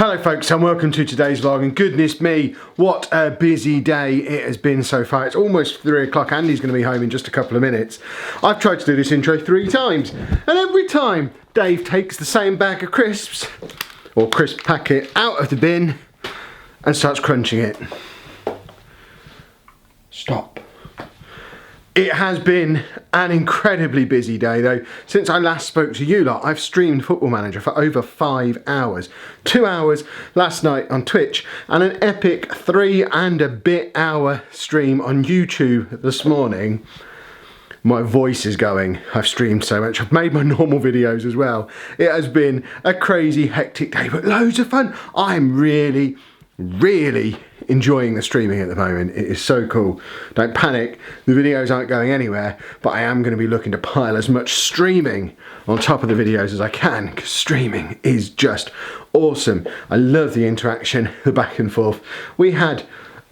Hello folks and welcome to today's vlog, and goodness me, what a busy day it has been so far. It's almost 3 o'clock. Andy's going to be home in just a couple of minutes. I've tried to do this intro 3 times and every time Dave takes the same bag of crisps or crisp packet out of the bin and starts crunching it. Stop. It has been an incredibly busy day though. Since I last spoke to you lot, I've streamed Football Manager for over 5 hours. 2 hours last night on Twitch and an epic 3 and a bit hour stream on YouTube this morning. My voice is going. I've streamed so much. I've made my normal videos as well. It has been a crazy, hectic day, but loads of fun. I'm really enjoying the streaming at the moment. It is so cool. Don't panic, the videos aren't going anywhere, but I am going to be looking to pile as much streaming on top of the videos as I can, because streaming is just awesome. I love the interaction, the back and forth. We had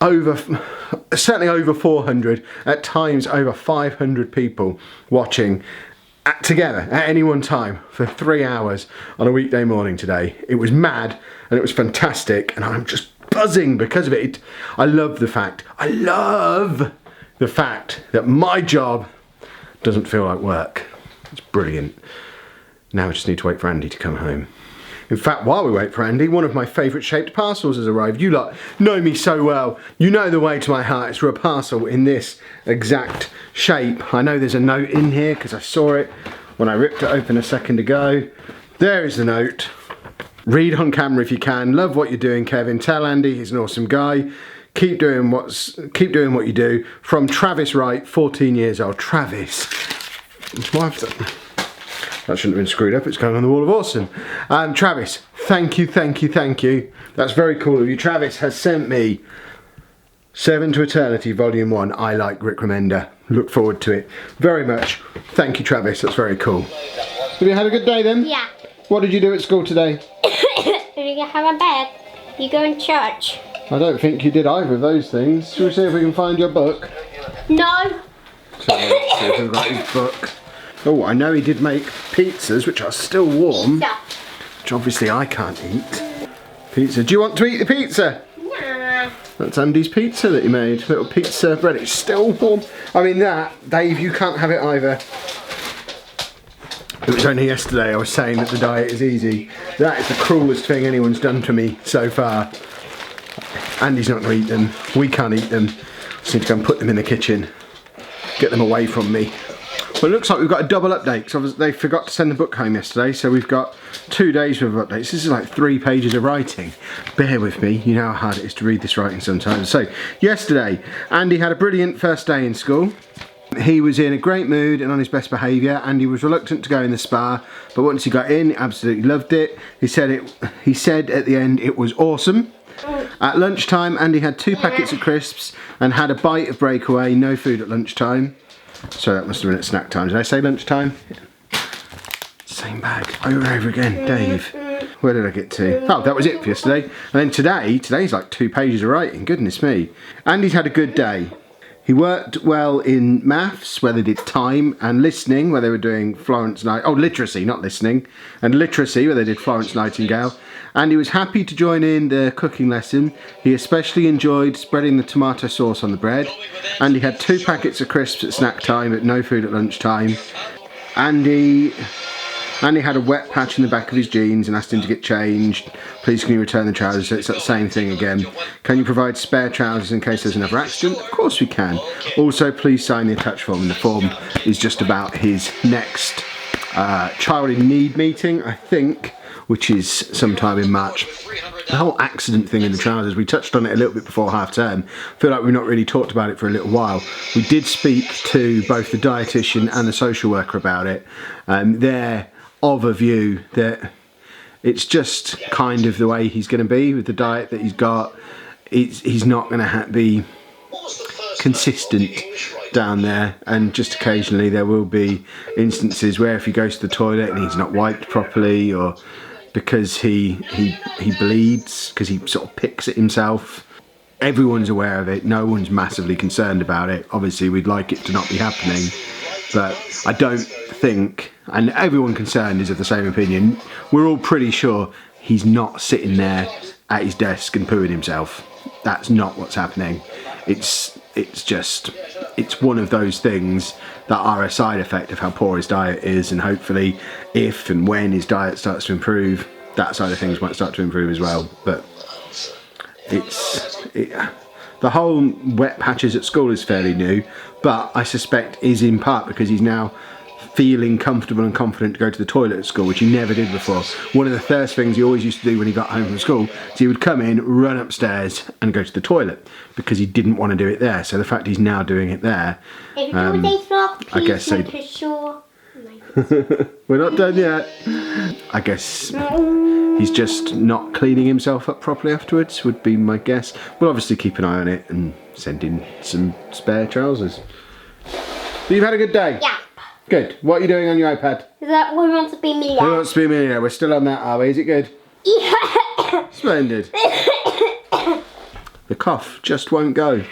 certainly over 400, at times over 500 people watching together at any one time for 3 hours on a weekday morning today. It was mad and it was fantastic, and I'm just buzzing because of it. I love the fact that my job doesn't feel like work. It's brilliant. Now I just need to wait for Andy to come home. In fact, while we wait for Andy, one of my favourite shaped parcels has arrived. You lot know me so well. You know the way to my heart is for a parcel in this exact shape. I know there's a note in here because I saw it when I ripped it open a second ago. There is the note. Read on camera if you can. Love what you're doing, Kevin. Tell Andy he's an awesome guy. Keep doing what you do. From Travis Wright, 14 years old. Travis. That shouldn't have been screwed up. It's going on the wall of awesome. Travis, thank you. That's very cool of you. Travis has sent me 7 to Eternity Volume 1. I like Rick Remender. Look forward to it very much. Thank you, Travis. That's very cool. Have you had a good day then? Yeah. What did you do at school today? You have a bed. You go in church. I don't think you did either of those things. Shall we see if we can find your book? No. So let's see if we've got his book. Oh, I know he did make pizzas, which are still warm. Pizza. Which obviously I can't eat. Pizza. Do you want to eat the pizza? Nah. That's Andy's pizza that he made. Little pizza bread. It's still warm. I mean that, Dave, you can't have it either. It was only yesterday I was saying that the diet is easy. That is the cruelest thing anyone's done to me so far. Andy's not going to eat them. We can't eat them. Just need to go and put them in the kitchen. Get them away from me. Well, it looks like we've got a double update, because they forgot to send the book home yesterday, so we've got 2 days worth of updates. This is like 3 pages of writing. Bear with me, you know how hard it is to read this writing sometimes. So, yesterday, Andy had a brilliant first day in school. He was in a great mood and on his best behaviour. Andy was reluctant to go in the spa, but once he got in, absolutely loved it. He said at the end it was awesome. At lunchtime, Andy had 2 packets of crisps and had a bite of Breakaway. No food at lunchtime. So that must have been at snack time. Did I say lunchtime? Yeah. Same bag over and over again. Dave, where did I get to? Oh, that was it for yesterday. And then today's like 2 pages of writing. Goodness me. Andy's had a good day. He worked well in maths, where they did time, and listening, where they were doing Florence Nightingale. Oh, literacy, not listening. And literacy, where they did Florence Nightingale. And he was happy to join in the cooking lesson. He especially enjoyed spreading the tomato sauce on the bread. And he had 2 packets of crisps at snack time, but no food at lunchtime. Andy had a wet patch in the back of his jeans and asked him to get changed. Please can you return the trousers? So it's that same thing again. Can you provide spare trousers in case there's another accident? Of course we can. Also, please sign the attached form. And the form is just about his next child in need meeting, I think, which is sometime in March. The whole accident thing in the trousers, we touched on it a little bit before half term. I feel like we've not really talked about it for a little while. We did speak to both the dietitian and the social worker about it. They're of a view that it's just kind of the way he's going to be with the diet that he's got. He's not going to be consistent down there, and just occasionally there will be instances where if he goes to the toilet and he's not wiped properly, or because he bleeds because he sort of picks at himself. Everyone's aware of it. No one's massively concerned about it. Obviously we'd like it to not be happening, but I don't think, and everyone concerned is of the same opinion, we're all pretty sure he's not sitting there at his desk and pooing himself. That's not what's happening. It's one of those things that are a side effect of how poor his diet is, and hopefully if and when his diet starts to improve, that side of things might start to improve as well. But the whole wet patches at school is fairly new, but I suspect is in part because he's now feeling comfortable and confident to go to the toilet at school, which he never did before. One of the first things he always used to do when he got home from school is he would come in, run upstairs and go to the toilet because he didn't want to do it there. So the fact he's now doing it there, I guess so. We're not done yet. I guess he's just not cleaning himself up properly afterwards, would be my guess. We'll obviously keep an eye on it and send in some spare trousers. So you've had a good day? Yeah. Good. What are you doing on your iPad? Is that Who Wants to Be Millionaire? Who Wants to Be a Millionaire? We're still on that, are we? Is it good? Yeah. Splendid. The cough just won't go.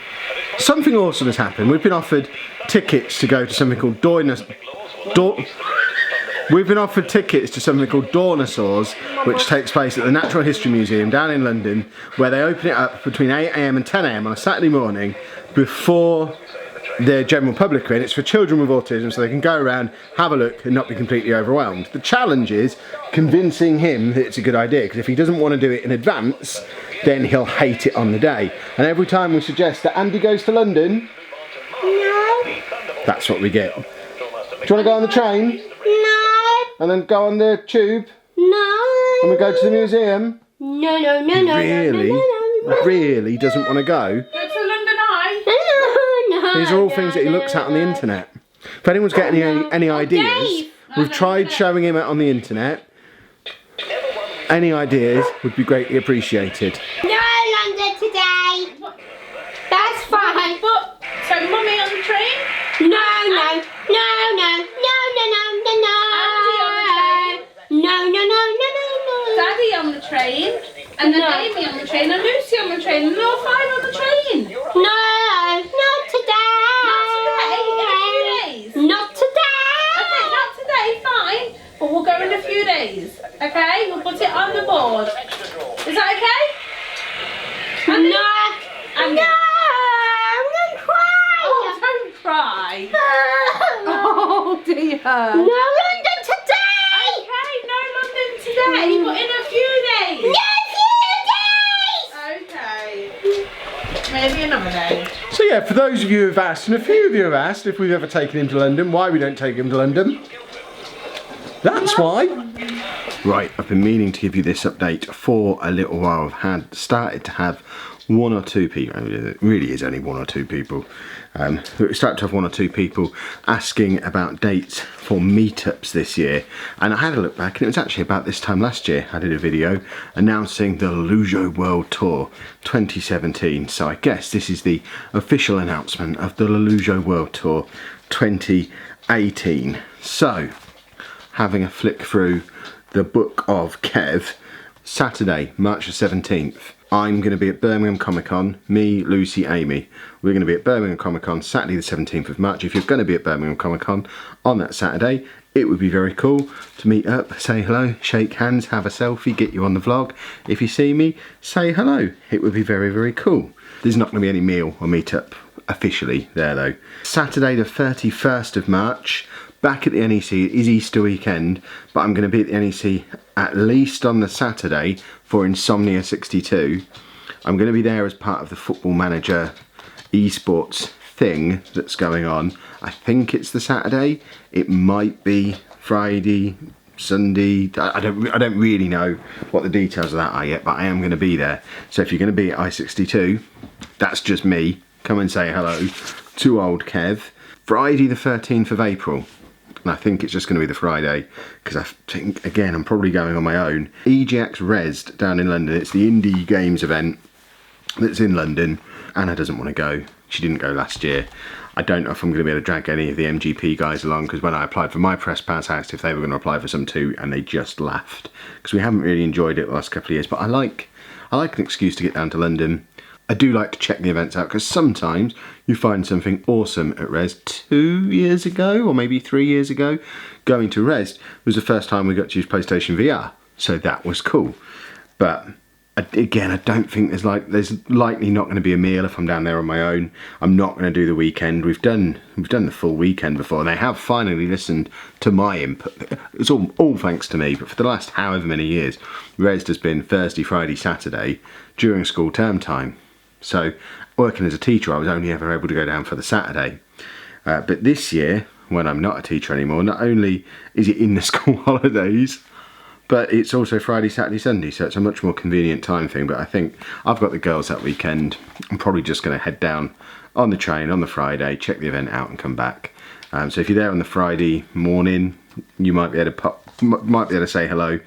Something awesome has happened. We've been offered tickets to go to something called We've been offered tickets to something called Dawnosaurs, which takes place at the Natural History Museum down in London, where they open it up between 8 AM and 10 AM on a Saturday morning before the general public are in. It's for children with autism, so they can go around, have a look and not be completely overwhelmed. The challenge is convincing him that it's a good idea, because if he doesn't want to do it in advance, then he'll hate it on the day. And every time we suggest that Andy goes to London, No. that's what we get. Do you want to go on the train? No. And then go on the tube? No. And we go to the museum? No, no, no, no. Really? Really doesn't want to go? Go to London Eye. No. These are all things that he looks at on the internet. If anyone's got any ideas, Dave. we've tried showing him it on the internet. Any ideas would be greatly appreciated. No, London today. That's fine. But, so mummy on the train? No, no, no, no, no, no, no, no, no. No, no, no, no, no, no. Daddy on the train, and then No. Amy on the train, and Lucy on the train, and all 5 on the train. No, not today. Not today, in a few days. Not today. Okay, not today, fine. But we'll go in a few days. Okay? We'll put it on the board. Is that okay? Andy? No. Andy? No, I'm gonna cry. Oh, don't cry. No, Oh dear. London today. Okay, no London today, but in a few days. No, few days. Okay. Maybe another day. So yeah, for those of you who have asked, and a few of you have asked if we've ever taken him to London, why we don't take him to London, that's why. Right, I've been meaning to give you this update for a little while. I've started to have one or two people, it really is only one or two people, we started to have one or two people asking about dates for meetups this year. And I had a look back, and it was actually about this time last year I did a video announcing the Lollujo World Tour 2017. So I guess this is the official announcement of the Lollujo World Tour 2018. So, having a flick through the book of Kev, Saturday, March the 17th, I'm going to be at Birmingham Comic Con, me, Lucy, Amy. We're going to be at Birmingham Comic Con Saturday the 17th of March. If you're going to be at Birmingham Comic Con on that Saturday, it would be very cool to meet up, say hello, shake hands, have a selfie, get you on the vlog. If you see me, say hello. It would be very, very cool. There's not going to be any meal or meet up officially there though. Saturday the 31st of March, back at the NEC. It is Easter weekend, but I'm going to be at the NEC at least on the Saturday for Insomnia 62. I'm going to be there as part of the Football Manager esports thing that's going on. I think it's the Saturday. It might be Friday, Sunday. I don't really know what the details of that are yet, but I am going to be there. So if you're going to be at I62, that's just me. Come and say hello to old Kev. Friday the 13th of April. And I think it's just going to be the Friday, because I think, again, I'm probably going on my own. EGX Resd down in London. It's the indie games event that's in London. Anna doesn't want to go. She didn't go last year. I don't know if I'm going to be able to drag any of the MGP guys along, because when I applied for my press pass, I asked if they were going to apply for some too, and they just laughed. Because we haven't really enjoyed it the last couple of years, but I like an excuse to get down to London. I do like to check the events out, because sometimes you find something awesome at Res. 2 years ago, or maybe 3 years ago, going to Res was the first time we got to use PlayStation VR. So that was cool. But again, I don't think there's likely not going to be a meal if I'm down there on my own. I'm not going to do the weekend. We've done the full weekend before, and they have finally listened to my input. It's all thanks to me. But for the last however many years, Res has been Thursday, Friday, Saturday during school term time. So working as a teacher, I was only ever able to go down for the Saturday. But this year, when I'm not a teacher anymore, not only is it in the school holidays, but it's also Friday, Saturday, Sunday, so it's a much more convenient time thing. But I think I've got the girls that weekend. I'm probably just going to head down on the train on the Friday, check the event out and come back. So if you're there on the Friday morning, you might be able to say hello.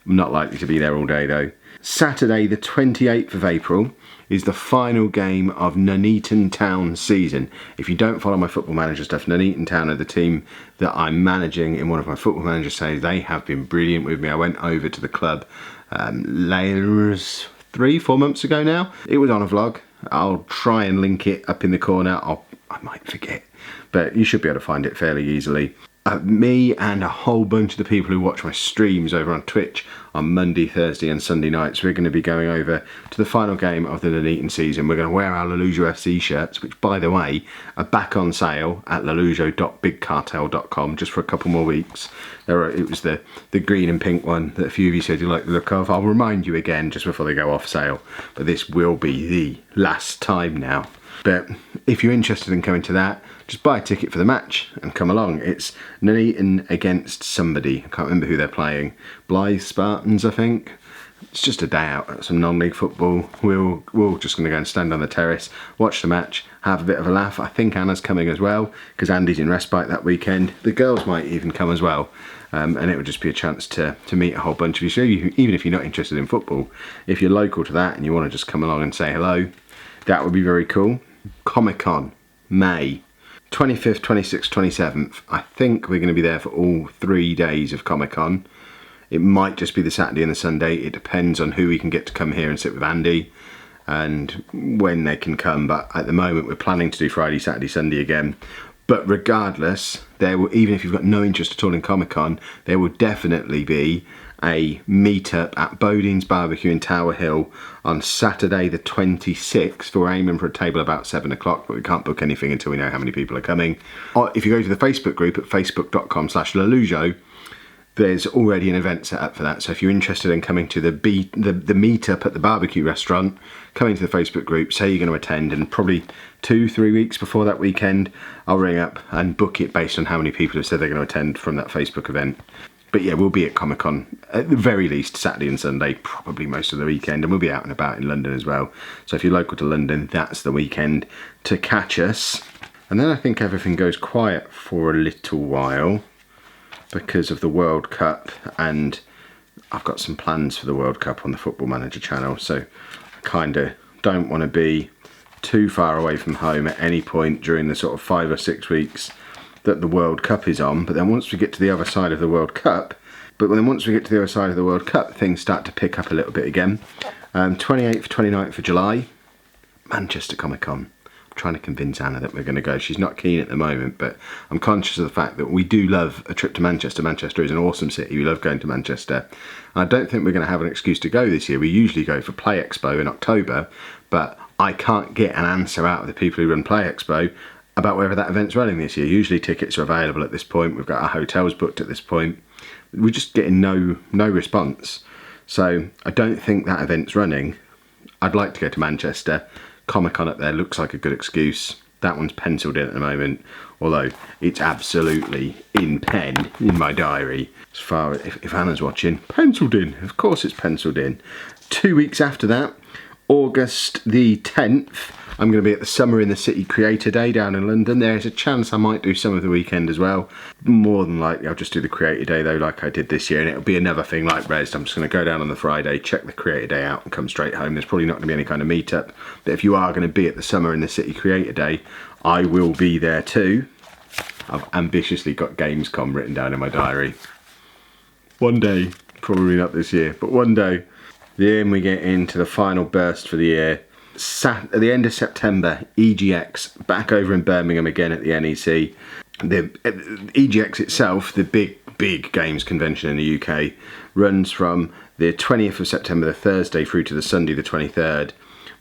I'm not likely to be there all day though. Saturday the 28th of April is the final game of Nuneaton Town season. If you don't follow my Football Manager stuff, Nuneaton Town are the team that I'm managing in one of my Football Manager saves. They have been brilliant with me. I went over to the club 3-4 months ago now. It was on a vlog. I'll try and link it up in the corner. I might forget, but you should be able to find it fairly easily. Me and a whole bunch of the people who watch my streams over on Twitch on Monday, Thursday and Sunday nights, we're going to be going over to the final game of the Nuneaton season. We're going to wear our Lollujo FC shirts, which by the way are back on sale at lollujo.bigcartel.com just for a couple more weeks. It was the green and pink one that a few of you said you like the look of. I'll remind you again just before they go off sale, but this will be the last time now. But if you're interested in coming to that, just buy a ticket for the match and come along. It's Nuneaton against somebody. I can't remember who they're playing. Blythe Spartans, I think. It's just a day out at some non-league football. We're just going to go and stand on the terrace, watch the match, have a bit of a laugh. I think Anna's coming as well, because Andy's in respite that weekend. The girls might even come as well. And it would just be a chance to meet a whole bunch of you. So even if you're not interested in football, if you're local to that and you want to just come along and say hello, that would be very cool. Comic-Con, May 25th, 26th, 27th. I think we're going to be there for all 3 days of Comic-Con. It might just be the Saturday and the Sunday. It depends on who we can get to come here and sit with Andy and when they can come. But at the moment, we're planning to do Friday, Saturday, Sunday again. But regardless, even if you've got no interest at all in Comic-Con, there will definitely be a meet-up at Bodine's Barbecue in Tower Hill on Saturday the 26th. We're aiming for a table about 7 o'clock, but we can't book anything until we know how many people are coming. Or if you go to the Facebook group at facebook.com/Lollujo, there's already an event set up for that. So if you're interested in coming to the meet-up at the barbecue restaurant, coming to the Facebook group, say you're going to attend, and probably 2-3 weeks before that weekend, I'll ring up and book it based on how many people have said they're going to attend from that Facebook event. But yeah, we'll be at Comic-Con at the very least Saturday and Sunday, probably most of the weekend, and we'll be out and about in London as well. So if you're local to London, that's the weekend to catch us. And then I think everything goes quiet for a little while because of the World Cup, and I've got some plans for the World Cup on the Football Manager channel, so I kind of don't want to be too far away from home at any point during the sort of 5 or 6 weeks that the World Cup is on. But then once we get to the other side of the World Cup, things start to pick up a little bit again. 28th, 29th of July, Manchester Comic-Con. I'm trying to convince Anna that we're going to go. She's not keen at the moment, but I'm conscious of the fact that we do love a trip to Manchester. Manchester is an awesome city. We love going to Manchester. And I don't think we're going to have an excuse to go this year. We usually go for Play Expo in October, but I can't get an answer out of the people who run Play Expo about whether that event's running this year. Usually tickets are available at this point. We've got our hotels booked at this point. We're just getting no response. So I don't think that event's running. I'd like to go to Manchester. Comic-Con up there looks like a good excuse. That one's penciled in at the moment, although it's absolutely in pen in my diary. As far as if Anna's watching, penciled in. Of course it's penciled in. 2 weeks after that, August the 10th, I'm going to be at the Summer in the City Creator Day down in London. There's a chance I might do some of the weekend as well. More than likely I'll just do the Creator Day though, like I did this year, and it'll be another thing like Res. I'm just going to go down on the Friday, check the Creator Day out and come straight home. There's probably not going to be any kind of meet-up, but if you are going to be at the Summer in the City Creator Day, I will be there too. I've ambitiously got Gamescom written down in my diary. One day, probably not this year, but one day. Then we get into the final burst for the year. At the end of September, EGX back over in Birmingham again at the NEC. The EGX itself, the big games convention in the UK, runs from the 20th of September, the Thursday, through to the Sunday, the 23rd.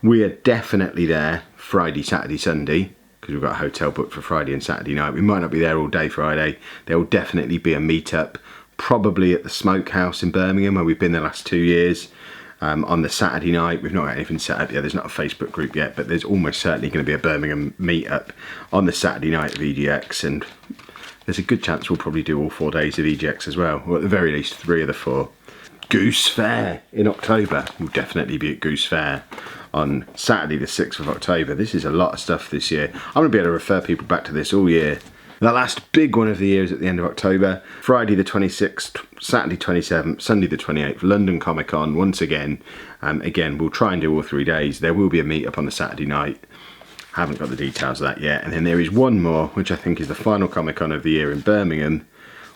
We are definitely there Friday, Saturday, Sunday, because we've got a hotel booked for Friday and Saturday night. We might not be there all day Friday. There will definitely be a meet-up, probably at the Smokehouse in Birmingham, where we've been the last 2 years. On the Saturday night, we've not got anything set up yet. There's not a Facebook group yet, but there's almost certainly going to be a Birmingham meet-up on the Saturday night of EGX, and there's a good chance we'll probably do all 4 days of EGX as well, or at the very least 3 of the 4. Goose Fair in October. We'll definitely be at Goose Fair on Saturday the 6th of October. This is a lot of stuff this year. I'm going to be able to refer people back to this all year. The last big one of the year is at the end of October. Friday the 26th, Saturday 27th, Sunday the 28th, London Comic Con once again. Again, we'll try and do all 3 days. There will be a meet up on the Saturday night. Haven't got the details of that yet. And then there is one more, which I think is the final Comic Con of the year in Birmingham,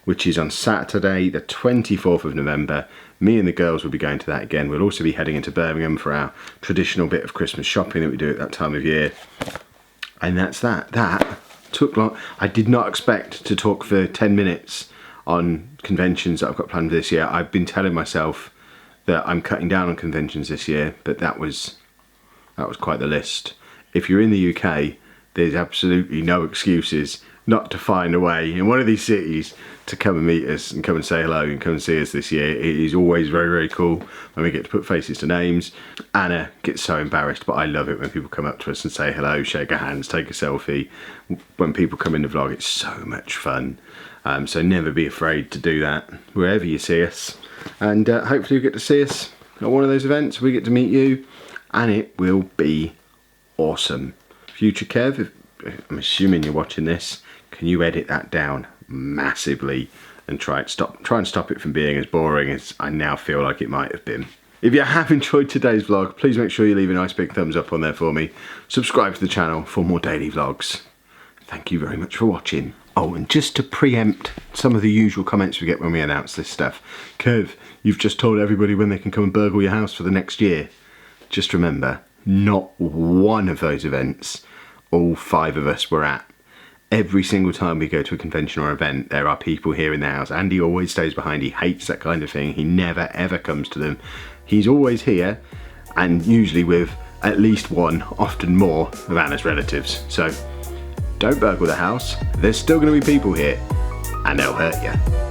which is on Saturday the 24th of November. Me and the girls will be going to that again. We'll also be heading into Birmingham for our traditional bit of Christmas shopping that we do at that time of year. And that's that. That took long. I did not expect to talk for 10 minutes on conventions that I've got planned for this year. I've been telling myself that I'm cutting down on conventions this year, but that was quite the list. If you're in the UK, there's absolutely no excuses not to find a way in one of these cities to come and meet us and come and say hello and come and see us this year. It is always very, very cool when we get to put faces to names. Anna gets so embarrassed, but I love it when people come up to us and say hello, shake our hands, take a selfie. When people come in the vlog, it's so much fun. So never be afraid to do that wherever you see us. And hopefully you get to see us at one of those events. We get to meet you and it will be awesome. Future Kev, I'm assuming you're watching this, can you edit that down massively and try and stop it from being as boring as I now feel like it might have been. If you have enjoyed today's vlog, please make sure you leave a nice big thumbs up on there for me. Subscribe to the channel for more daily vlogs. Thank you very much for watching. Oh, and just to preempt some of the usual comments we get when we announce this stuff. Kev, you've just told everybody when they can come and burgle your house for the next year. Just remember, not one of those events all 5 of us were at. Every single time we go to a convention or event, there are people here in the house. Andy always stays behind. He hates that kind of thing. He never ever comes to them. He's always here, and usually with at least one, often more, of Anna's relatives. So don't burgle the house. There's still going to be people here, and they'll hurt you.